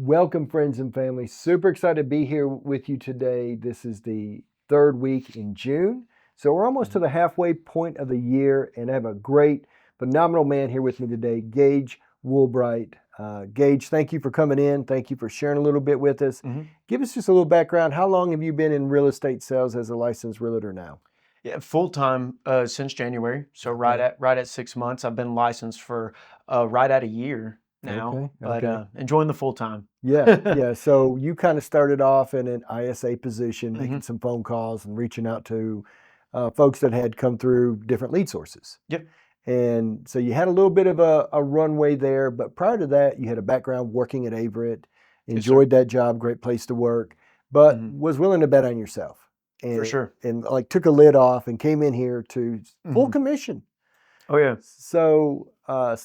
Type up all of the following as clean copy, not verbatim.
Welcome, friends and family. Super excited to be here with you today. This is the third week in June. So we're almost to the halfway point of the year, and I have a great, phenomenal man here with me today, Gage Woolbright. Gage, thank you for coming in. Thank you for sharing a little bit with us. Give us just a little background. How long have you been in real estate sales as a licensed realtor now? Yeah, full time since January. So right at 6 months. I've been licensed for right at a year now, but enjoying the full time. Yeah. So you kind of started off in an ISA position, making some phone calls and reaching out to folks that had come through different lead sources. Yep. And so you had a little bit of a runway there, but prior to that, you had a background working at Averett, enjoyed that job, great place to work, but was willing to bet on yourself. And, For sure. And like took a lid off and came in here to full commission. Oh yeah. So again,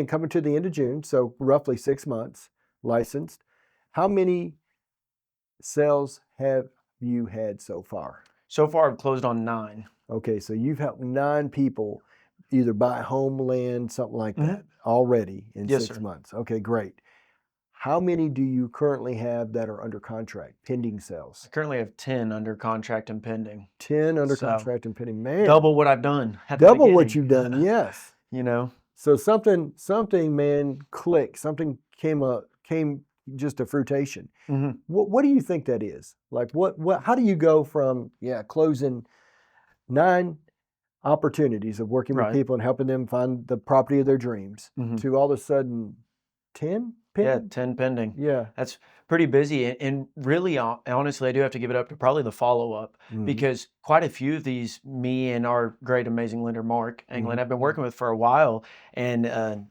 coming to the end of June, so roughly 6 months licensed. How many sales have you had so far? So far, I've closed on 9. Okay, so you've helped 9 people either buy home, land, something like that already in 6 months. Okay, great. How many do you currently have that are under contract, pending sales? I currently have 10 under contract and pending. 10 under contract and pending. Man, double what I've done. Double what you've done, yes. So something, man, clicked. Something came just to fruition. What do you think that is? Like how do you go from closing 9 opportunities of working with people and helping them find the property of their dreams to all of a sudden 10 pending? Yeah, 10 pending. Yeah. That's pretty busy. And really, honestly, I do have to give it up to probably the follow-up because quite a few of these, me and our great, amazing lender, Mark Anglin, I've been working with for a while. And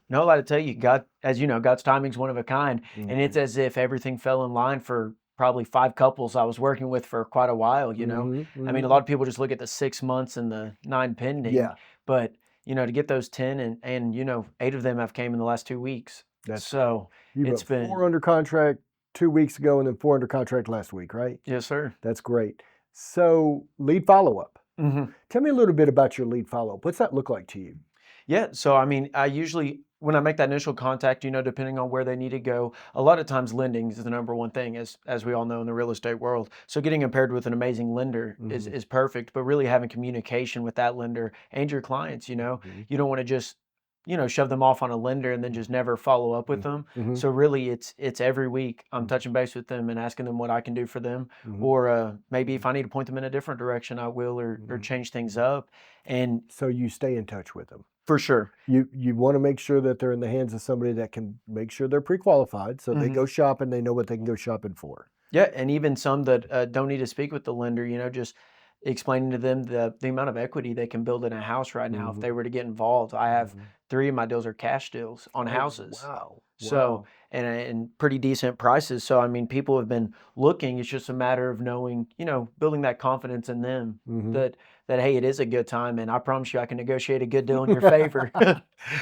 no lie to tell you, God, as you know, God's timing's one of a kind. And it's as if everything fell in line for probably 5 couples I was working with for quite a while, I mean, a lot of people just look at the 6 months and the 9 pending. Yeah. But, to get those 10 and 8 of them have came in the last 2 weeks. It's been 4 under contract 2 weeks ago and then 4 under contract last week, right? Yes, sir. That's great. So lead follow-up. Tell me a little bit about your lead follow-up. What's that look like to you? Yeah. So, I mean, I usually, when I make that initial contact, depending on where they need to go, a lot of times lending is the number one thing, as we all know in the real estate world. So getting paired with an amazing lender is perfect, but really having communication with that lender and your clients, you don't want to just shove them off on a lender and then just never follow up with them. So really it's every week I'm touching base with them and asking them what I can do for them. Or maybe if I need to point them in a different direction, I will, or change things up. And so you stay in touch with them. For sure. You want to make sure that they're in the hands of somebody that can make sure they're pre-qualified so they go shopping, they know what they can go shopping for. Yeah, and even some that don't need to speak with the lender, just explaining to them the amount of equity they can build in a house right now if they were to get involved. I have 3 of my deals are cash deals on houses. Wow. So, and pretty decent prices. So, I mean, people have been looking. It's just a matter of knowing, building that confidence in them that, hey, it is a good time. And I promise you, I can negotiate a good deal in your favor.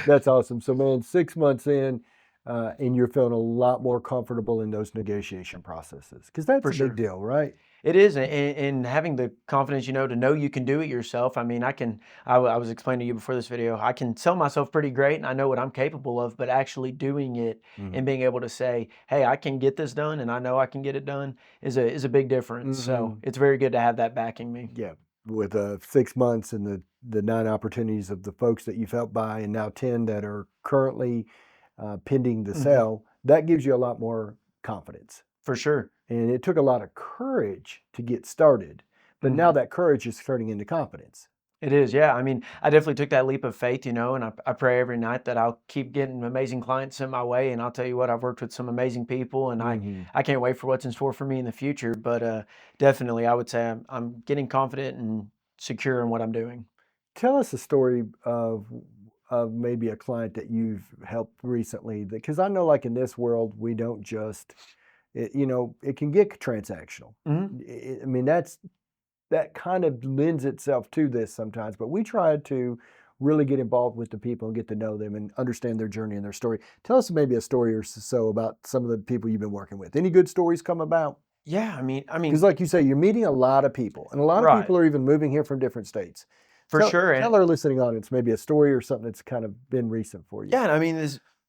That's awesome. So, man, 6 months in, and you're feeling a lot more comfortable in those negotiation processes because that's a big deal, right? It is, and having the confidence, to know you can do it yourself. I mean, I was explaining to you before this video, I can sell myself pretty great and I know what I'm capable of, but actually doing it and being able to say, hey, I can get this done and I know I can get it done is a big difference. So it's very good to have that backing me. Yeah. With 6 months and the 9 opportunities of the folks that you've helped buy and now 10 that are currently pending the sale, that gives you a lot more confidence. For sure. And it took a lot of courage to get started, but now that courage is turning into confidence. It is, yeah. I mean, I definitely took that leap of faith, and I pray every night that I'll keep getting amazing clients sent my way. And I'll tell you what, I've worked with some amazing people, and I can't wait for what's in store for me in the future. But definitely, I would say I'm getting confident and secure in what I'm doing. Tell us a story of maybe a client that you've helped recently, because I know, like in this world, we don't just. It can get transactional. I mean, that kind of lends itself to this sometimes, but we try to really get involved with the people and get to know them and understand their journey and their story. Tell us maybe a story or so about some of the people you've been working with. Any good stories come about? Yeah, I mean, because like you say, you're meeting a lot of people, and a lot of people are even moving here from different states. For sure. Tell our listening audience maybe a story or something that's kind of been recent for you. Yeah, I mean,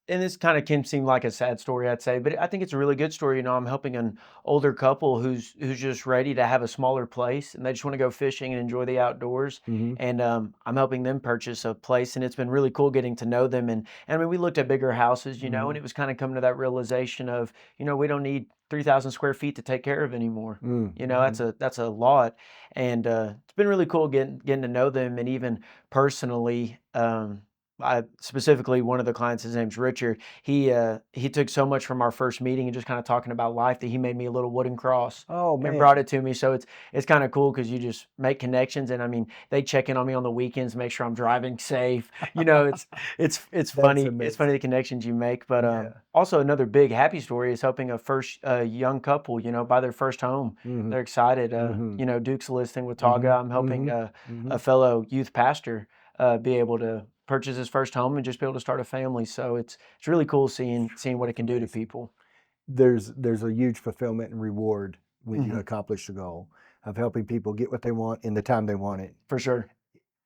and this kind of can seem like a sad story, I'd say, but I think it's a really good story. I'm helping an older couple who's just ready to have a smaller place, and they just want to go fishing and enjoy the outdoors. Mm-hmm. And I'm helping them purchase a place, and it's been really cool getting to know them. And I mean, we looked at bigger houses, Mm-hmm. and it was kind of coming to that realization of, we don't need 3,000 square feet to take care of anymore. Mm-hmm. That's a lot, and it's been really cool getting to know them, and even personally. I specifically one of the clients, his name's Richard. He took so much from our first meeting and just kind of talking about life that he made me a little wooden cross Oh and man, brought it to me. So it's kind of cool because you just make connections, and I mean they check in on me on the weekends, make sure I'm driving safe. It's that's funny. It's funny amazing. the connections you make. But Yeah. also another big happy story is helping a first young couple, buy their first home. Mm-hmm. They're excited. Mm-hmm. Duke's listing with Mm-hmm. Taga. I'm helping Mm-hmm. Mm-hmm. a fellow youth pastor be able to purchase his first home and just be able to start a family. So it's really cool seeing what it That's can do to amazing. people. There's a huge fulfillment and reward when you Hmm. accomplish the goal of helping people get what they want in the time they want it. For sure.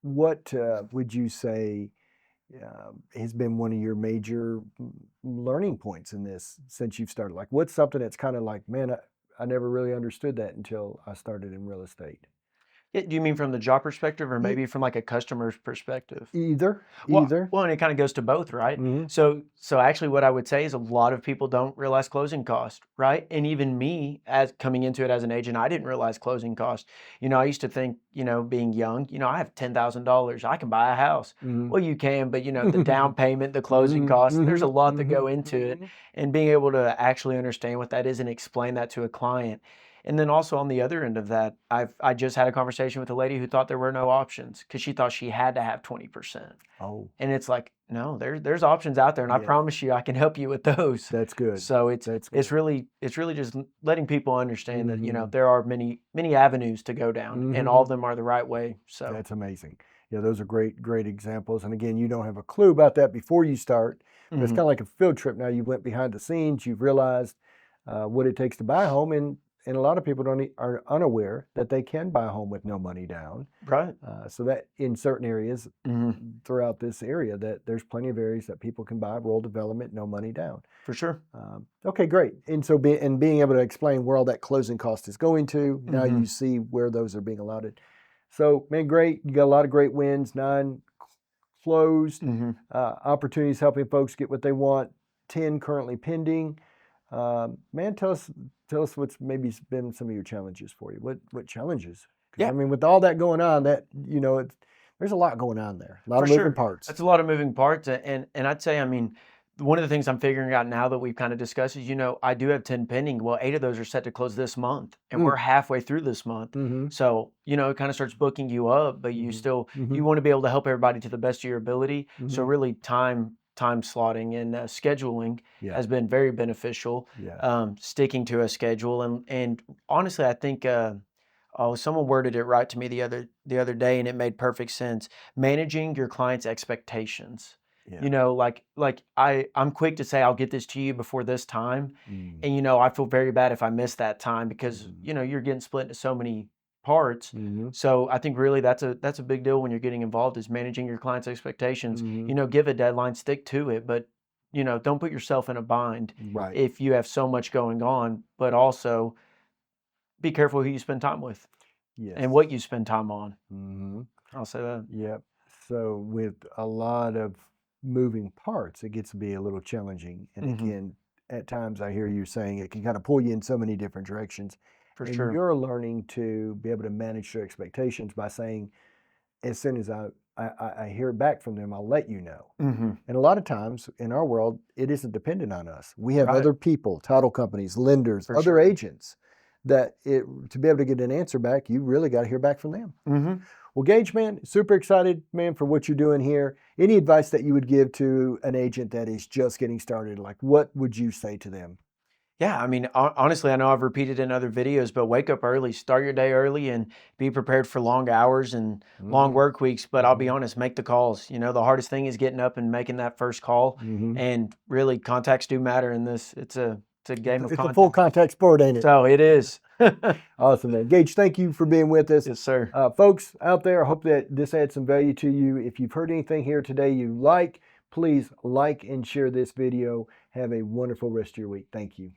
What would you say has been one of your major learning points in this since you've started? Like, what's something that's kind of like, man, I never really understood that until I started in real estate. Yeah, do you mean from the job perspective or E- maybe from like a customer's perspective? Either, Well, either. well, and it kind of goes to both, right? Mm-hmm. So actually, what I would say is a lot of people don't realize closing cost, right? And even me, as coming into it as an agent, I didn't realize closing cost. I used to think, being young, I have $10,000, I can buy a house. Mm-hmm. Well, you can, but the down payment, the closing Mm-hmm. costs, there's Mm-hmm. a lot that Mm-hmm. go into it, Mm-hmm. and being able to actually understand what that is and explain that to a client. And then also on the other end of that, I just had a conversation with a lady who thought there were no options because she thought she had to have 20%. Oh, And it's like, no, there's options out there, and I yeah, promise you I can help you with those. that's good. So it's That's it's good. really it's really just letting people understand that, Mm-hmm. there are many avenues to go down, and all Mm-hmm. of them are the right way. So That's amazing. Yeah, those are great examples. And again, you don't have a clue about that before you start, but it's mhm, kind of like a field trip. Now you went behind the scenes, you've realized what it takes to buy a home, and a lot of people are unaware that they can buy a home with no money down. right. So that in certain areas Mhm, throughout this area, that there's plenty of areas that people can buy rural development, no money down. for sure. Okay, great. And so being able to explain where all that closing cost is going to, now you Mhm, see where those are being allotted. So, man, great. You got a lot of great wins, 9 closed, mhm. opportunities helping folks get what they want, 10 currently pending. Man, tell us what's maybe been some of your challenges for you. What challenges? Because I Yeah, mean, with all that going on, there's a lot going on there, a lot for of moving sure. parts. That's a lot of moving parts, and I'd say, I mean, one of the things I'm figuring out now that we've kind of discussed is, I do have 10 pending. Well, 8 of those are set to close this month, and we're Mm, halfway through this month. mm-hmm, So, it kind of starts booking you up, but you mm-hmm, still mm-hmm, you want to be able to help everybody to the best of your ability. So mm-hmm. really time slotting and scheduling Yeah, has been very beneficial. yeah. Sticking to a schedule, and honestly, I think someone worded it right to me the other day, and it made perfect sense. Managing your clients' expectations. Yeah. Like I'm quick to say I'll get this to you before this time, Mm, and I feel very bad if I miss that time because mhm, you're getting split into so many parts. mhm, So I think really that's a big deal when you're getting involved is managing your clients' expectations. mhm. Give a deadline, stick to it, but don't put yourself in a bind Right. if you have so much going on, but also be careful who you spend time with and Yes. what you spend time on. Mhm. I'll say that. Yep. So with a lot of moving parts, it gets to be a little challenging. And Hmm. again, at times I hear you saying it can kind of pull you in so many different directions. For And sure. you're learning to be able to manage your expectations by saying, as soon as I hear back from them, I'll let you know. Hmm. And a lot of times in our world, it isn't dependent on us. We have Right. other people, title companies, lenders, For other sure. agents to be able to get an answer back, you really got to hear back from them. Hmm. Well, Gage, man, super excited, man, for what you're doing here. Any advice that you would give to an agent that is just getting started? Like, what would you say to them? Yeah, I mean, honestly, I know I've repeated in other videos, but wake up early, start your day early, and be prepared for long hours and long Mm-hmm. work weeks. But I'll be Mm-hmm. honest, make the calls. The hardest thing is getting up and making that first call. Mm-hmm. And really, contacts do matter in this. It's a game of It's a full contact. contact sport, ain't it? So it is. Awesome, man. Gage, thank you for being with us. Yes, sir. Folks out there, I hope that this had some value to you. If you've heard anything here today you like, Please like and share this video. Have a wonderful rest of your week. Thank you.